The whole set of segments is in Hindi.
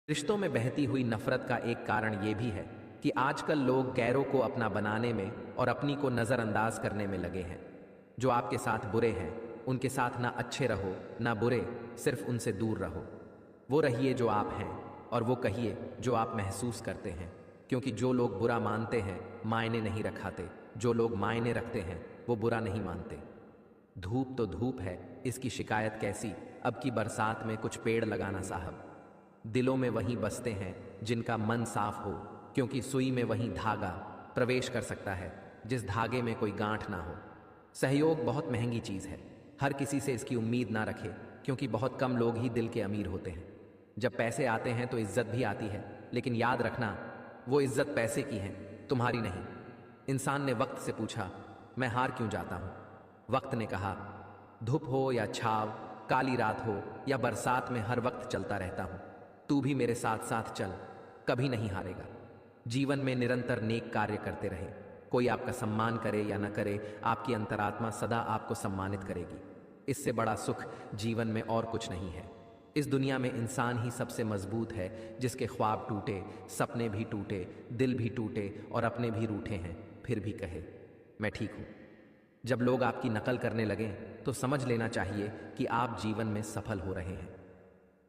रिश्तों में बहती हुई नफरत का एक कारण ये भी है कि आजकल लोग गैरों को अपना बनाने में और अपनी को नज़रअंदाज करने में लगे हैं। जो आपके साथ बुरे हैं उनके साथ ना अच्छे रहो ना बुरे, सिर्फ उनसे दूर रहो। वो रहिए जो आप हैं और वो कहिए जो आप महसूस करते हैं, क्योंकि जो लोग बुरा मानते हैं मायने नहीं रखाते, जो लोग मायने रखते हैं वो बुरा नहीं मानते। धूप तो धूप है, इसकी शिकायत कैसी, अब की बरसात में कुछ पेड़ लगाना साहब। दिलों में वहीं बसते हैं जिनका मन साफ हो, क्योंकि सुई में वहीं धागा प्रवेश कर सकता है जिस धागे में कोई गांठ ना हो। सहयोग बहुत महंगी चीज़ है, हर किसी से इसकी उम्मीद ना रखे, क्योंकि बहुत कम लोग ही दिल के अमीर होते हैं। जब पैसे आते हैं तो इज्जत भी आती है, लेकिन याद रखना वो इज्जत पैसे की है, तुम्हारी नहीं। इंसान ने वक्त से पूछा, मैं हार क्यों जाता हूँ? वक्त ने कहा, धूप हो या छाव, काली रात हो या बरसात में हर वक्त चलता रहता हूँ। तू भी मेरे साथ साथ चल, कभी नहीं हारेगा। जीवन में निरंतर नेक कार्य करते रहे, कोई आपका सम्मान करे या न करे, आपकी अंतरात्मा सदा आपको सम्मानित करेगी। इससे बड़ा सुख जीवन में और कुछ नहीं है। इस दुनिया में इंसान ही सबसे मजबूत है जिसके ख्वाब टूटे, सपने भी टूटे, दिल भी टूटे और अपने भी रूठे हैं, फिर भी कहे मैं ठीक हूँ। जब लोग आपकी नकल करने लगें तो समझ लेना चाहिए कि आप जीवन में सफल हो रहे हैं।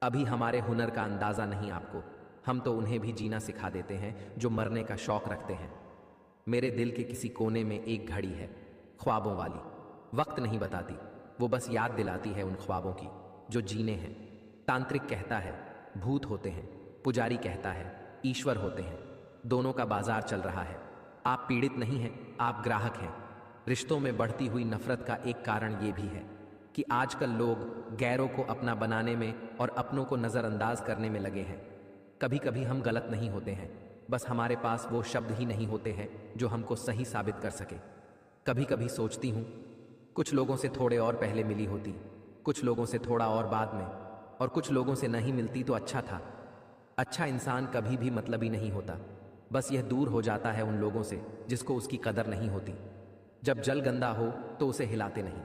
अभी हमारे हुनर का अंदाज़ा नहीं आपको, हम तो उन्हें भी जीना सिखा देते हैं जो मरने का शौक रखते हैं। मेरे दिल के किसी कोने में एक घड़ी है, ख्वाबों वाली, वक्त नहीं बताती, वो बस याद दिलाती है उन ख्वाबों की जो जीने हैं। तांत्रिक कहता है भूत होते हैं, पुजारी कहता है ईश्वर होते हैं, दोनों का बाजार चल रहा है। आप पीड़ित नहीं हैं, आप ग्राहक हैं। रिश्तों में बढ़ती हुई नफरत का एक कारण ये भी है कि आजकल लोग गैरों को अपना बनाने में और अपनों को नज़रअंदाज करने में लगे हैं। कभी कभी हम गलत नहीं होते हैं, बस हमारे पास वो शब्द ही नहीं होते हैं जो हमको सही साबित कर सके। कभी कभी सोचती हूँ, कुछ लोगों से थोड़े और पहले मिली होती, कुछ लोगों से थोड़ा और बाद में, और कुछ लोगों से नहीं मिलती तो अच्छा था। अच्छा इंसान कभी भी मतलबी नहीं होता, बस यह दूर हो जाता है उन लोगों से जिसको उसकी कदर नहीं होती। जब जल गंदा हो तो उसे हिलाते नहीं,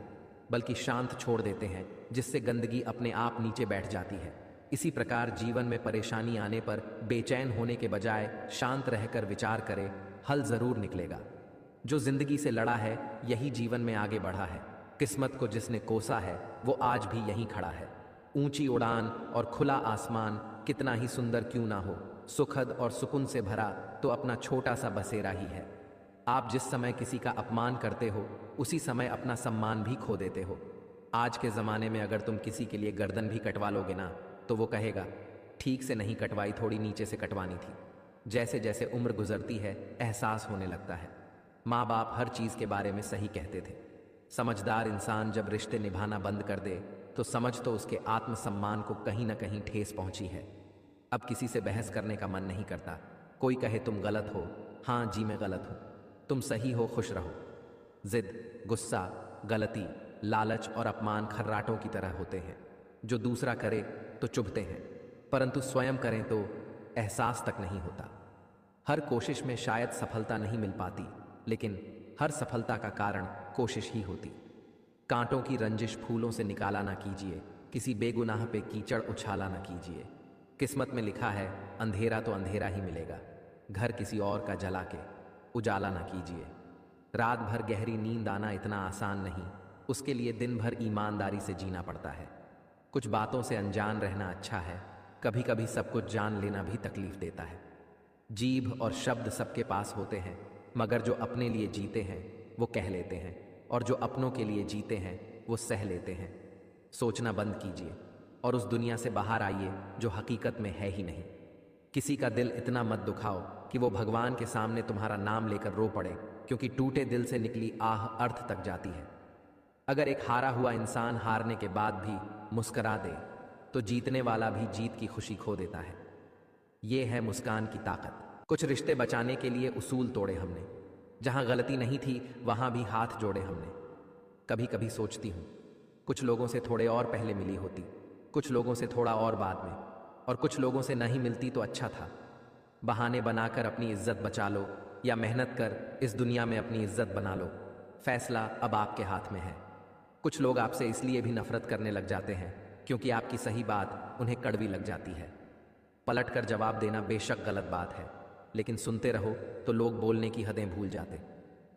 बल्कि शांत छोड़ देते हैं, जिससे गंदगी अपने आप नीचे बैठ जाती है। इसी प्रकार जीवन में परेशानी आने पर बेचैन होने के बजाय शांत रहकर विचार करे, हल जरूर निकलेगा। जो जिंदगी से लड़ा है यही जीवन में आगे बढ़ा है। किस्मत को जिसने कोसा है वो आज भी यहीं खड़ा है। ऊंची उड़ान और खुला आसमान कितना ही सुंदर क्यों ना हो, सुखद और सुकून से भरा तो अपना छोटा सा बसेरा ही है। आप जिस समय किसी का अपमान करते हो उसी समय अपना सम्मान भी खो देते हो। आज के ज़माने में अगर तुम किसी के लिए गर्दन भी कटवा लोगे ना तो वो कहेगा ठीक से नहीं कटवाई, थोड़ी नीचे से कटवानी थी। जैसे जैसे उम्र गुजरती है एहसास होने लगता है। माँ बाप हर चीज़ के बारे में सही कहते थे। समझदार इंसान जब रिश्ते निभाना बंद कर दे तो समझ तो उसके आत्मसम्मान को कहीं ना कहीं ठेस पहुंची है। अब किसी से बहस करने का मन नहीं करता। कोई कहे तुम गलत हो, हाँ जी मैं गलत हूँ, तुम सही हो, खुश रहो। जिद, गुस्सा, गलती, लालच और अपमान खर्राटों की तरह होते हैं जो दूसरा करे तो चुभते हैं, परंतु स्वयं करें तो एहसास तक नहीं होता। हर कोशिश में शायद सफलता नहीं मिल पाती, लेकिन हर सफलता का कारण कोशिश ही होती। कांटों की रंजिश फूलों से निकाला ना कीजिए, किसी बेगुनाह पे कीचड़ उछाला ना कीजिए। किस्मत में लिखा है अंधेरा तो अंधेरा ही मिलेगा, घर किसी और का जला के उजाला ना कीजिए। रात भर गहरी नींद आना इतना आसान नहीं, उसके लिए दिन भर ईमानदारी से जीना पड़ता है। कुछ बातों से अनजान रहना अच्छा है, कभी कभी सब कुछ जान लेना भी तकलीफ देता है। जीभ और शब्द सबके पास होते हैं, मगर जो अपने लिए जीते हैं वो कह लेते हैं, और जो अपनों के लिए जीते हैं वो सह लेते हैं। सोचना बंद कीजिए और उस दुनिया से बाहर आइए जो हकीकत में है ही नहीं। किसी का दिल इतना मत दुखाओ कि वो भगवान के सामने तुम्हारा नाम लेकर रो पड़े, क्योंकि टूटे दिल से निकली आह अर्थ तक जाती है। अगर एक हारा हुआ इंसान हारने के बाद भी मुस्करा दे तो जीतने वाला भी जीत की खुशी खो देता है। ये है मुस्कान की ताकत। कुछ रिश्ते बचाने के लिए उसूल तोड़े हमने, जहां गलती नहीं थी वहां भी हाथ जोड़े हमने। कभी कभी सोचती हूँ, कुछ लोगों से थोड़े और पहले मिली होती, कुछ लोगों से थोड़ा और बाद में, और कुछ लोगों से नहीं मिलती तो अच्छा था। बहाने बनाकर अपनी इज्जत बचा लो या मेहनत कर इस दुनिया में अपनी इज्जत बना लो, फैसला अब आपके हाथ में है। कुछ लोग आपसे इसलिए भी नफरत करने लग जाते हैं क्योंकि आपकी सही बात उन्हें कड़वी लग जाती है। पलट कर जवाब देना बेशक गलत बात है, लेकिन सुनते रहो तो लोग बोलने की हदें भूल जाते।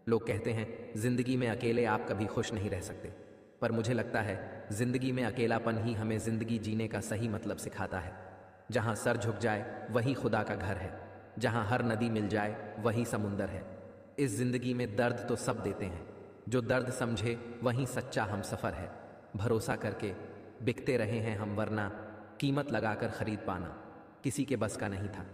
लोग कहते हैं जिंदगी में अकेले आप कभी खुश नहीं रह सकते, पर मुझे लगता है जिंदगी में अकेलापन ही हमें जिंदगी जीने का सही मतलब सिखाता है। जहाँ सर झुक जाए वही खुदा का घर है, जहाँ हर नदी मिल जाए वही समुंदर है। इस जिंदगी में दर्द तो सब देते हैं, जो दर्द समझे वही सच्चा हम सफ़र है। भरोसा करके बिकते रहे हैं हम, वरना कीमत लगाकर खरीद पाना किसी के बस का नहीं था।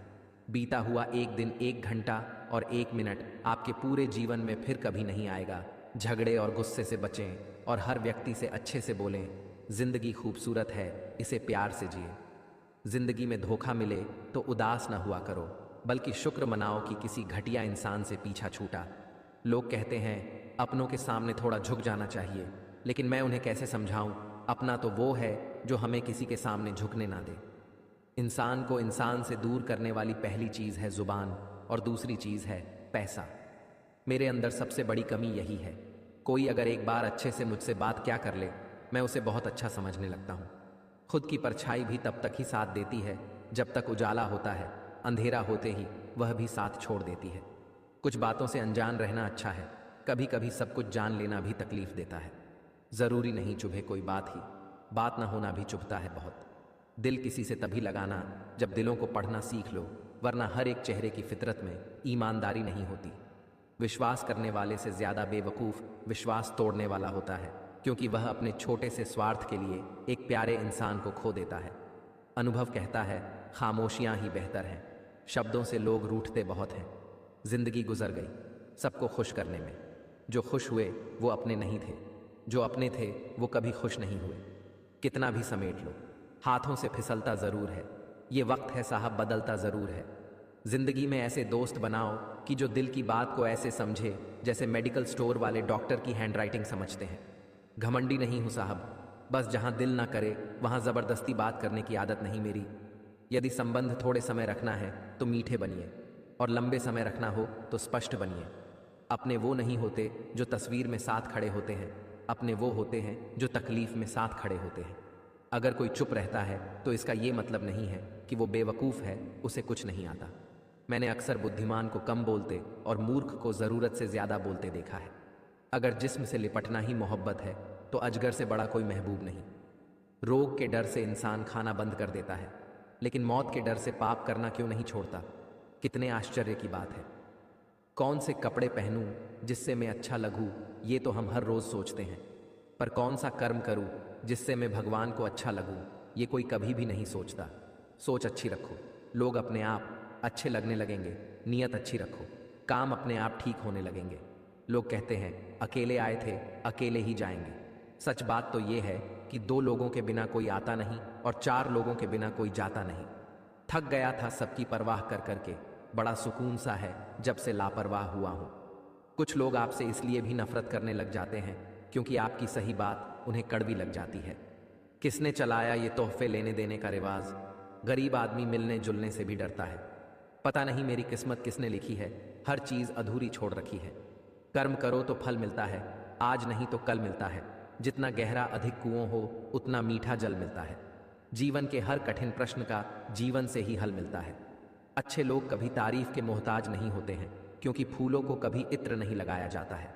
बीता हुआ एक दिन, एक घंटा और एक मिनट आपके पूरे जीवन में फिर कभी नहीं आएगा। झगड़े और गुस्से से बचें और हर व्यक्ति से अच्छे से बोलें। जिंदगी खूबसूरत है, इसे प्यार से जिए। जिंदगी में धोखा मिले तो उदास न हुआ करो, बल्कि शुक्र मनाओ कि किसी घटिया इंसान से पीछा छूटा। लोग कहते हैं अपनों के सामने थोड़ा झुक जाना चाहिए, लेकिन मैं उन्हें कैसे समझाऊं, अपना तो वो है जो हमें किसी के सामने झुकने ना दे। इंसान को इंसान से दूर करने वाली पहली चीज़ है जुबान और दूसरी चीज़ है पैसा। मेरे अंदर सबसे बड़ी कमी यही है। कोई अगर एक बार अच्छे से मुझसे बात क्या कर ले, मैं उसे बहुत अच्छा समझने लगता हूँ। खुद की परछाई भी तब तक ही साथ देती है जब तक उजाला होता है, अंधेरा होते ही वह भी साथ छोड़ देती है। कुछ बातों से अनजान रहना अच्छा है, कभी कभी सब कुछ जान लेना भी तकलीफ देता है। ज़रूरी नहीं चुभे कोई बात ही, बात ना होना भी चुभता है बहुत। दिल किसी से तभी लगाना जब दिलों को पढ़ना सीख लो, वरना हर एक चेहरे की फितरत में ईमानदारी नहीं होती। विश्वास करने वाले से ज़्यादा बेवकूफ़ विश्वास तोड़ने वाला होता है, क्योंकि वह अपने छोटे से स्वार्थ के लिए एक प्यारे इंसान को खो देता है। अनुभव कहता है खामोशियाँ ही बेहतर हैं। शब्दों से लोग रूठते बहुत हैं। जिंदगी गुजर गई सबको खुश करने में। जो खुश हुए वो अपने नहीं थे, जो अपने थे वो कभी खुश नहीं हुए। कितना भी समेट लो, हाथों से फिसलता ज़रूर है। ये वक्त है साहब, बदलता ज़रूर है। जिंदगी में ऐसे दोस्त बनाओ कि जो दिल की बात को ऐसे समझे जैसे मेडिकल स्टोर वाले डॉक्टर की हैंडराइटिंग समझते हैं। घमंडी नहीं हूँ साहब, बस जहाँ दिल ना करे वहाँ ज़बरदस्ती बात करने की आदत नहीं मेरी। यदि संबंध थोड़े समय रखना है तो मीठे बनिए, और लंबे समय रखना हो तो स्पष्ट बनिए। अपने वो नहीं होते जो तस्वीर में साथ खड़े होते हैं, अपने वो होते हैं जो तकलीफ में साथ खड़े होते हैं। अगर कोई चुप रहता है तो इसका ये मतलब नहीं है कि वो बेवकूफ़ है, उसे कुछ नहीं आता। मैंने अक्सर बुद्धिमान को कम बोलते और मूर्ख को ज़रूरत से ज़्यादा बोलते देखा है। अगर जिस्म से लिपटना ही मोहब्बत है तो अजगर से बड़ा कोई महबूब नहीं। रोग के डर से इंसान खाना बंद कर देता है, लेकिन मौत के डर से पाप करना क्यों नहीं छोड़ता। कितने आश्चर्य की बात है। कौन से कपड़े पहनूं जिससे मैं अच्छा लगूं, ये तो हम हर रोज़ सोचते हैं, पर कौन सा कर्म करूं जिससे मैं भगवान को अच्छा लगूं, ये कोई कभी भी नहीं सोचता। सोच अच्छी रखो, लोग अपने आप अच्छे लगने लगेंगे। नीयत अच्छी रखो, काम अपने आप ठीक होने लगेंगे। लोग कहते हैं अकेले आए थे अकेले ही जाएंगे। सच बात तो ये है कि 2 लोगों के बिना कोई आता नहीं और 4 लोगों के बिना कोई जाता नहीं। थक गया था सबकी परवाह कर करके, बड़ा सुकून सा है जब से लापरवाह हुआ हूँ। कुछ लोग आपसे इसलिए भी नफरत करने लग जाते हैं क्योंकि आपकी सही बात उन्हें कड़वी लग जाती है। किसने चलाया ये तोहफे लेने देने का रिवाज? गरीब आदमी मिलने जुलने से भी डरता है। पता नहीं मेरी किस्मत किसने लिखी है, हर चीज़ अधूरी छोड़ रखी है। कर्म करो तो फल मिलता है, आज नहीं तो कल मिलता है। जितना गहरा अधिक कुओं हो उतना मीठा जल मिलता है। जीवन के हर कठिन प्रश्न का जीवन से ही हल मिलता है। अच्छे लोग कभी तारीफ के मोहताज नहीं होते हैं, क्योंकि फूलों को कभी इत्र नहीं लगाया जाता है।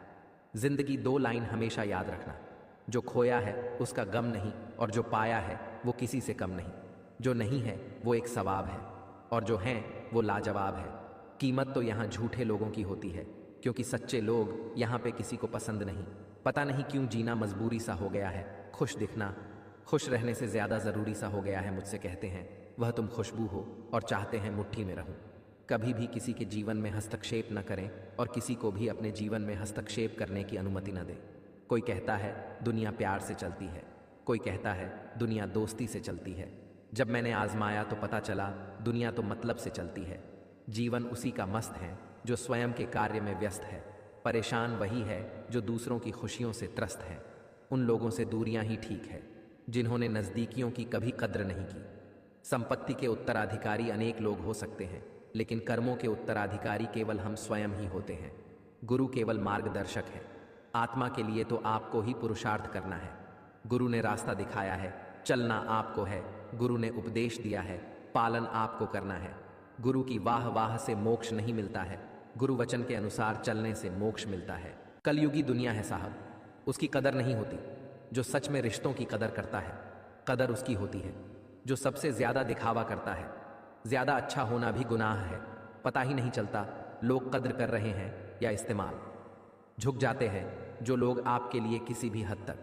जिंदगी 2 लाइन हमेशा याद रखना, जो खोया है उसका गम नहीं, और जो पाया है वो किसी से कम नहीं। जो नहीं है वो एक सवाब है, और जो हैं वो लाजवाब है। कीमत तो यहाँ झूठे लोगों की होती है, क्योंकि सच्चे लोग यहाँ पे किसी को पसंद नहीं। पता नहीं क्यों जीना मजबूरी सा हो गया है। खुश दिखना खुश रहने से ज़्यादा ज़रूरी सा हो गया है। मुझसे कहते हैं वह तुम खुशबू हो, और चाहते हैं मुट्ठी में रहूं। कभी भी किसी के जीवन में हस्तक्षेप न करें और किसी को भी अपने जीवन में हस्तक्षेप करने की अनुमति न दें। कोई कहता है दुनिया प्यार से चलती है, कोई कहता है दुनिया दोस्ती से चलती है। जब मैंने आजमाया तो पता चला दुनिया तो मतलब से चलती है। जीवन उसी का मस्त है जो स्वयं के कार्य में व्यस्त है। परेशान वही है जो दूसरों की खुशियों से त्रस्त है। उन लोगों से दूरियां ही ठीक है जिन्होंने नज़दीकियों की कभी कद्र नहीं की। संपत्ति के उत्तराधिकारी अनेक लोग हो सकते हैं, लेकिन कर्मों के उत्तराधिकारी केवल हम स्वयं ही होते हैं। गुरु केवल मार्गदर्शक है। आत्मा के लिए तो आपको ही पुरुषार्थ करना है। गुरु ने रास्ता दिखाया है, चलना आपको है। गुरु ने उपदेश दिया है, पालन आपको करना है। गुरु की वाह वाह से मोक्ष नहीं मिलता है, गुरु वचन के अनुसार चलने से मोक्ष मिलता है। कलयुगी दुनिया है साहब, उसकी कदर नहीं होती। जो सच में रिश्तों की कदर करता है, कदर उसकी होती है। जो सबसे ज्यादा दिखावा करता है, ज्यादा अच्छा होना भी गुनाह है। पता ही नहीं चलता लोग कद्र कर रहे हैं या इस्तेमाल। झुक जाते हैं जो लोग आपके लिए किसी भी हद तक।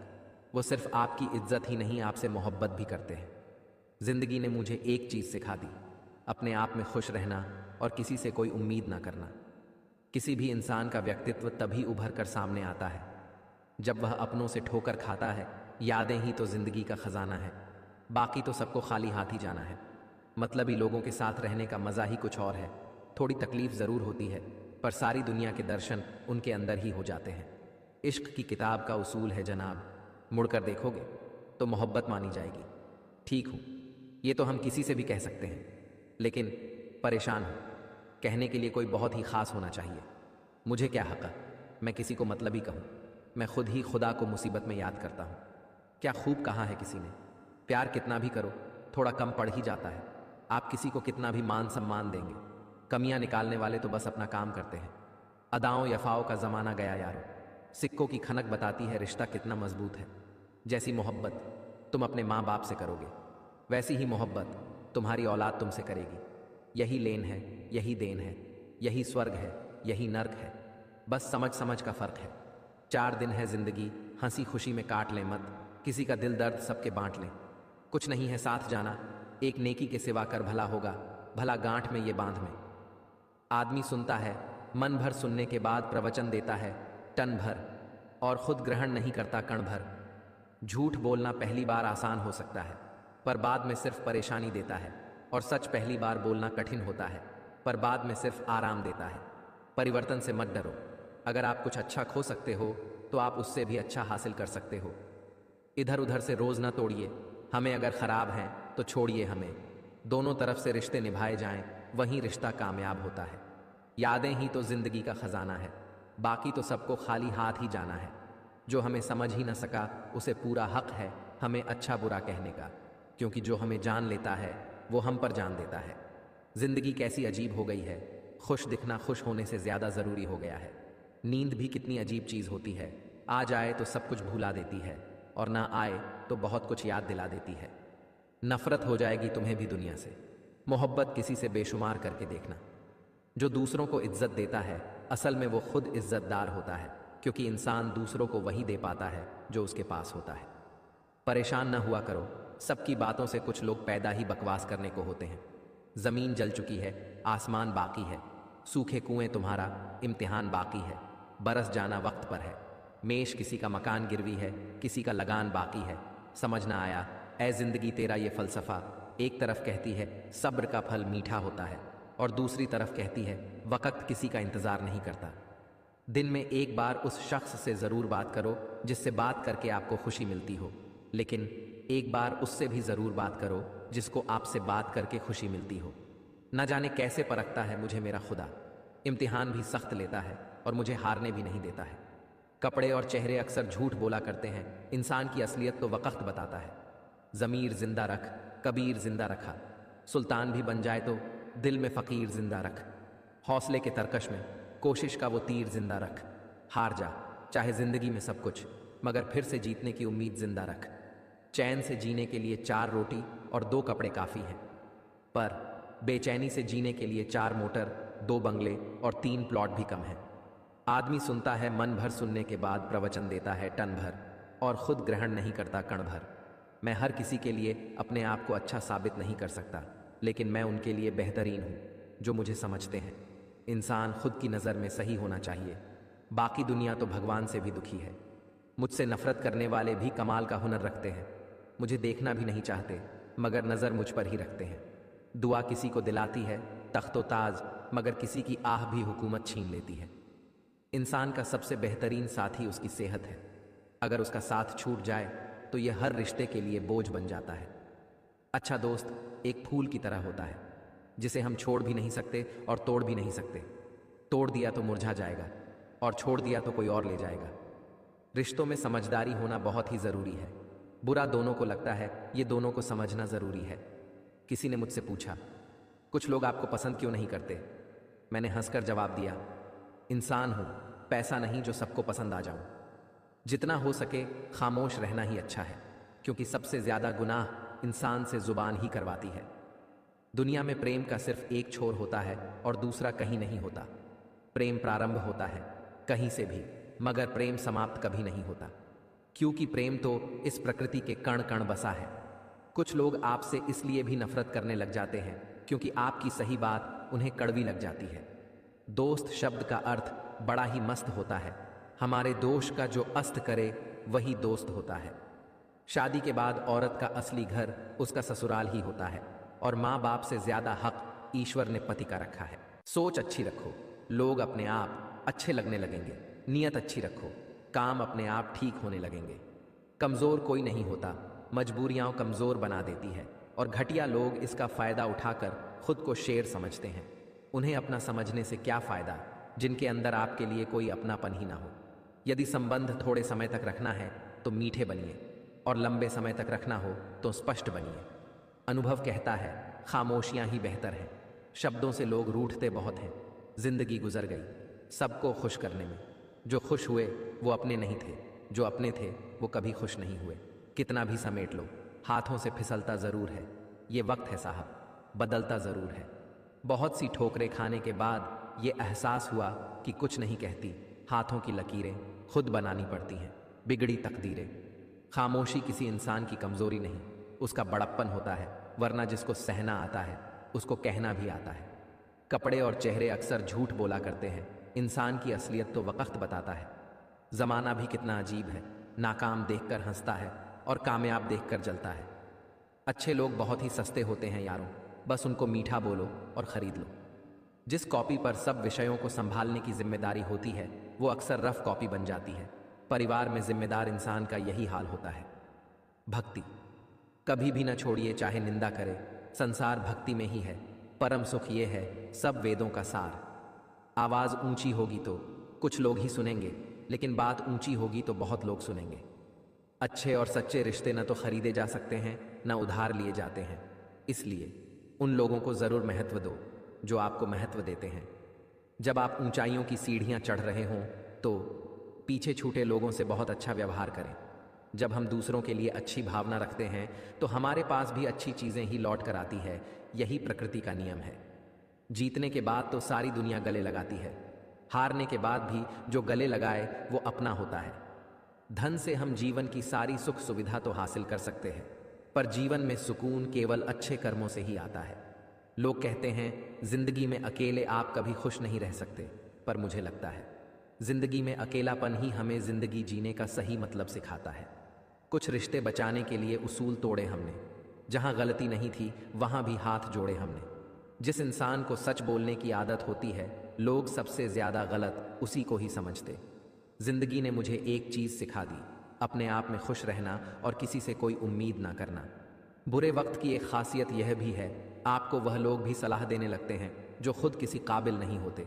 वो सिर्फ आपकी इज्जत ही नहीं, आपसे मोहब्बत भी करते हैं। जिंदगी ने मुझे एक चीज सिखा दी, अपने आप में खुश रहना और किसी से कोई उम्मीद ना करना। किसी भी इंसान का व्यक्तित्व तभी उभर कर सामने आता है जब वह अपनों से ठोकर खाता है। यादें ही तो जिंदगी का खजाना है, बाकी तो सबको खाली हाथ ही जाना है। मतलबी लोगों के साथ रहने का मजा ही कुछ और है। थोड़ी तकलीफ जरूर होती है, पर सारी दुनिया के दर्शन उनके अंदर ही हो जाते हैं। इश्क की किताब का उसूल है जनाब, मुड़कर देखोगे तो मोहब्बत मानी जाएगी। ठीक हूँ, ये तो हम किसी से भी कह सकते हैं, लेकिन परेशान हूँ कहने के लिए कोई बहुत ही खास होना चाहिए। मुझे क्या हक़ है मैं किसी को मतलबी कहूँ। मैं खुद ही खुदा को मुसीबत में याद करता हूँ। क्या खूब कहा है किसी ने, प्यार कितना भी करो थोड़ा कम पड़ ही जाता है। आप किसी को कितना भी मान सम्मान देंगे, कमियां निकालने वाले तो बस अपना काम करते हैं। अदाओं यफाओं का ज़माना गया यारो, सिक्कों की खनक बताती है रिश्ता कितना मजबूत है। जैसी मोहब्बत तुम अपने माँ बाप से करोगे, वैसी ही मोहब्बत तुम्हारी औलाद तुमसे करेगी। यही लेन है, यही देन है, यही स्वर्ग है, यही नर्क है। बस समझ समझ का फ़र्क है। 4 दिन है ज़िंदगी, हंसी खुशी में काट लें मत। किसी का दिल दर्द सबके बांट लें। कुछ नहीं है साथ जाना, एक नेकी के सिवा कर भला होगा, भला गांठ में ये बांध में। आदमी सुनता है मन भर, सुनने के बाद प्रवचन देता है टन भर, और खुद ग्रहण नहीं करता कण भर। झूठ बोलना पहली बार आसान हो सकता है, पर बाद में सिर्फ परेशानी देता है। और सच पहली बार बोलना कठिन होता है, पर बाद में सिर्फ आराम देता है। परिवर्तन से मत डरो। अगर आप कुछ अच्छा खो सकते हो तो आप उससे भी अच्छा हासिल कर सकते हो। इधर उधर से रोज ना तोड़िए, हमें अगर खराब हैं तो छोड़िए हमें। दोनों तरफ से रिश्ते निभाए जाएं, वहीं रिश्ता कामयाब होता है। यादें ही तो जिंदगी का खजाना है, बाकी तो सबको खाली हाथ ही जाना है। जो हमें समझ ही ना सका उसे पूरा हक है हमें अच्छा बुरा कहने का, क्योंकि जो हमें जान लेता है वो हम पर जान देता है। जिंदगी कैसी अजीब हो गई है, खुश दिखना खुश होने से ज्यादा जरूरी हो गया है। नींद भी कितनी अजीब चीज होती है, आ जाए तो सब कुछ भुला देती है, और ना आए तो बहुत कुछ याद दिला देती है। नफरत हो जाएगी तुम्हें भी दुनिया से, मोहब्बत किसी से बेशुमार करके देखना। जो दूसरों को इज्जत देता है असल में वो खुद इज्जतदार होता है, क्योंकि इंसान दूसरों को वही दे पाता है जो उसके पास होता है। परेशान न हुआ करो, सबकी बातों से कुछ लोग पैदा ही बकवास करने को होते हैं। जमीन जल चुकी है, आसमान बाकी है, सूखे कुएं तुम्हारा इम्तिहान बाकी है। बरस जाना वक्त पर है, मेष किसी का मकान गिरवी है, किसी का लगान बाकी है। समझ ना आया ऐ जिंदगी तेरा ये फलसफा। एक तरफ कहती है सब्र का फल मीठा होता है, और दूसरी तरफ कहती है वक्त किसी का इंतजार नहीं करता। दिन में एक बार उस शख्स से जरूर बात करो जिससे बात करके आपको खुशी मिलती हो, लेकिन एक बार उससे भी जरूर बात करो जिसको आपसे बात करके खुशी मिलती हो। न जाने कैसे परखता है मुझे मेरा खुदा, इम्तिहान भी सख्त लेता है और मुझे हारने भी नहीं देता है। कपड़े और चेहरे अक्सर झूठ बोला करते हैं, इंसान की असलियत तो वक्त बताता है। ज़मीर जिंदा रख, कबीर जिंदा रखा, सुल्तान भी बन जाए तो दिल में फ़कीर जिंदा रख। हौसले के तरकश में कोशिश का वो तीर जिंदा रख। हार जा चाहे ज़िंदगी में सब कुछ, मगर फिर से जीतने की उम्मीद जिंदा रख। चैन से जीने के लिए 4 रोटी और 2 कपड़े काफ़ी हैं, पर बेचैनी से जीने के लिए 4 मोटर, 2 बंगले और 3 प्लॉट भी कम हैं। आदमी सुनता है मन भर, सुनने के बाद प्रवचन देता है टन भर, और खुद ग्रहण नहीं करता कण भर। मैं हर किसी के लिए अपने आप को अच्छा साबित नहीं कर सकता, लेकिन मैं उनके लिए बेहतरीन हूँ जो मुझे समझते हैं। इंसान खुद की नज़र में सही होना चाहिए, बाकी दुनिया तो भगवान से भी दुखी है। मुझसे नफरत करने वाले भी कमाल का हुनर रखते हैं। मुझे देखना भी नहीं चाहते, मगर नज़र मुझ पर ही रखते हैं। दुआ किसी को दिलाती है तख्तो ताज, मगर किसी की आह भी हुकूमत छीन लेती है। इंसान का सबसे बेहतरीन साथी उसकी सेहत है। अगर उसका साथ छूट जाए तो यह हर रिश्ते के लिए बोझ बन जाता है। अच्छा दोस्त एक फूल की तरह होता है, जिसे हम छोड़ भी नहीं सकते और तोड़ भी नहीं सकते। तोड़ दिया तो मुरझा जाएगा, और छोड़ दिया तो कोई और ले जाएगा। रिश्तों में समझदारी होना बहुत ही ज़रूरी है। बुरा दोनों को लगता है, ये दोनों को समझना ज़रूरी है। किसी ने मुझसे पूछा, कुछ लोग आपको पसंद क्यों नहीं करते? मैंने हंसकर जवाब दिया, इंसान हूं, पैसा नहीं जो सबको पसंद आ जाऊं। जितना हो सके खामोश रहना ही अच्छा है, क्योंकि सबसे ज्यादा गुनाह इंसान से जुबान ही करवाती है। दुनिया में प्रेम का सिर्फ एक छोर होता है और दूसरा कहीं नहीं होता। प्रेम प्रारंभ होता है कहीं से भी, मगर प्रेम समाप्त कभी नहीं होता, क्योंकि प्रेम तो इस प्रकृति के कण कण बसा है। कुछ लोग आपसे इसलिए भी नफरत करने लग जाते हैं क्योंकि आपकी सही बात उन्हें कड़वी लग जाती है। दोस्त शब्द का अर्थ बड़ा ही मस्त होता है। हमारे दोष का जो अस्त करे वही दोस्त होता है। शादी के बाद औरत का असली घर उसका ससुराल ही होता है, और माँ बाप से ज्यादा हक ईश्वर ने पति का रखा है। सोच अच्छी रखो, लोग अपने आप अच्छे लगने लगेंगे। नियत अच्छी रखो, काम अपने आप ठीक होने लगेंगे। कमजोर कोई नहीं होता, मजबूरियां कमजोर बना देती है, और घटिया लोग इसका फायदा उठाकर खुद को शेर समझते हैं। उन्हें अपना समझने से क्या फायदा जिनके अंदर आपके लिए कोई अपनापन ही ना हो। यदि संबंध थोड़े समय तक रखना है तो मीठे बनिए, और लंबे समय तक रखना हो तो स्पष्ट बनिए। अनुभव कहता है खामोशियां ही बेहतर हैं। शब्दों से लोग रूठते बहुत हैं। जिंदगी गुजर गई सबको खुश करने में। जो खुश हुए वो अपने नहीं थे, जो अपने थे वो कभी खुश नहीं हुए। कितना भी समेट लो, हाथों से फिसलता जरूर है। ये वक्त है साहब, बदलता जरूर है। बहुत सी ठोकरें खाने के बाद ये एहसास हुआ कि कुछ नहीं कहती, हाथों की लकीरें खुद बनानी पड़ती हैं। बिगड़ी तकदीरें। खामोशी किसी इंसान की कमजोरी नहीं, उसका बड़प्पन होता है, वरना जिसको सहना आता है उसको कहना भी आता है। कपड़े और चेहरे अक्सर झूठ बोला करते हैं, इंसान की असलियत तो वक्त बताता है। जमाना भी कितना अजीब है, नाकाम देखकर हंसता है और कामयाब देखकर जलता है। अच्छे लोग बहुत ही सस्ते होते हैं यारों, बस उनको मीठा बोलो और खरीद लो। जिस कॉपी पर सब विषयों को संभालने की जिम्मेदारी होती है वो अक्सर रफ कॉपी बन जाती है। परिवार में जिम्मेदार इंसान का यही हाल होता है। भक्ति कभी भी न छोड़िए, चाहे निंदा करे। संसार भक्ति में ही है, परम सुख ये है सब वेदों का सार। आवाज ऊंची होगी तो कुछ लोग ही सुनेंगे, लेकिन बात ऊंची होगी तो बहुत लोग सुनेंगे। अच्छे और सच्चे रिश्ते न तो खरीदे जा सकते हैं न उधार लिए जाते हैं। इसलिए उन लोगों को जरूर महत्व दो जो आपको महत्व देते हैं। जब आप ऊंचाइयों की सीढ़ियां चढ़ रहे हों तो पीछे छूटे लोगों से बहुत अच्छा व्यवहार करें। जब हम दूसरों के लिए अच्छी भावना रखते हैं तो हमारे पास भी अच्छी चीजें ही लौट कर आती है। यही प्रकृति का नियम है। जीतने के बाद तो सारी दुनिया गले लगाती है, हारने के बाद भी जो गले लगाए वो अपना होता है। धन से हम जीवन की सारी सुख सुविधा तो हासिल कर सकते हैं, पर जीवन में सुकून केवल अच्छे कर्मों से ही आता है। लोग कहते हैं जिंदगी में अकेले आप कभी खुश नहीं रह सकते, पर मुझे लगता है जिंदगी में अकेलापन ही हमें जिंदगी जीने का सही मतलब सिखाता है। कुछ रिश्ते बचाने के लिए उसूल तोड़े हमने, जहां गलती नहीं थी वहां भी हाथ जोड़े हमने। जिस इंसान को सच बोलने की आदत होती है लोग सबसे ज्यादा गलत उसी को ही समझते। जिंदगी ने मुझे एक चीज सिखा दी, अपने आप में खुश रहना और किसी से कोई उम्मीद ना करना। बुरे वक्त की एक खासियत यह भी है, आपको वह लोग भी सलाह देने लगते हैं जो खुद किसी काबिल नहीं होते।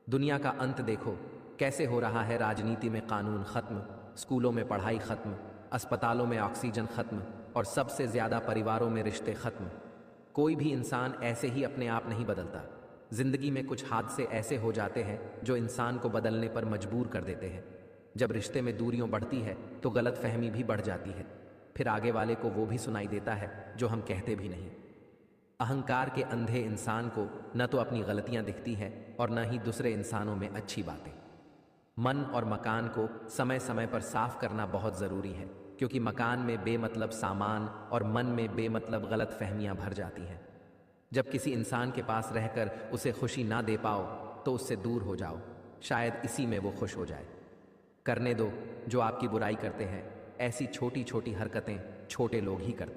दुनिया का अंत देखो कैसे हो रहा है। राजनीति में कानून खत्म, स्कूलों में पढ़ाई खत्म, अस्पतालों में ऑक्सीजन खत्म, और सबसे ज्यादा परिवारों में रिश्ते खत्म। कोई भी इंसान ऐसे ही अपने आप नहीं बदलता। जिंदगी में कुछ हादसे ऐसे हो जाते हैं जो इंसान को बदलने पर मजबूर कर देते हैं। जब रिश्ते में दूरियां बढ़ती है तो गलतफहमी भी बढ़ जाती है, फिर आगे वाले को वो भी सुनाई देता है जो हम कहते भी नहीं। अहंकार के अंधे इंसान को न तो अपनी गलतियां दिखती हैं और न ही दूसरे इंसानों में अच्छी बातें। मन और मकान को समय समय पर साफ करना बहुत ज़रूरी है, क्योंकि मकान में बेमतलब सामान और मन में बेमतलब गलत फहमियाँ भर जाती हैं। जब किसी इंसान के पास रहकर उसे खुशी ना दे पाओ तो उससे दूर हो जाओ, शायद इसी में वो खुश हो जाए। करने दो जो आपकी बुराई करते हैं। ऐसी छोटी छोटी हरकतें छोटे लोग ही करते हैं।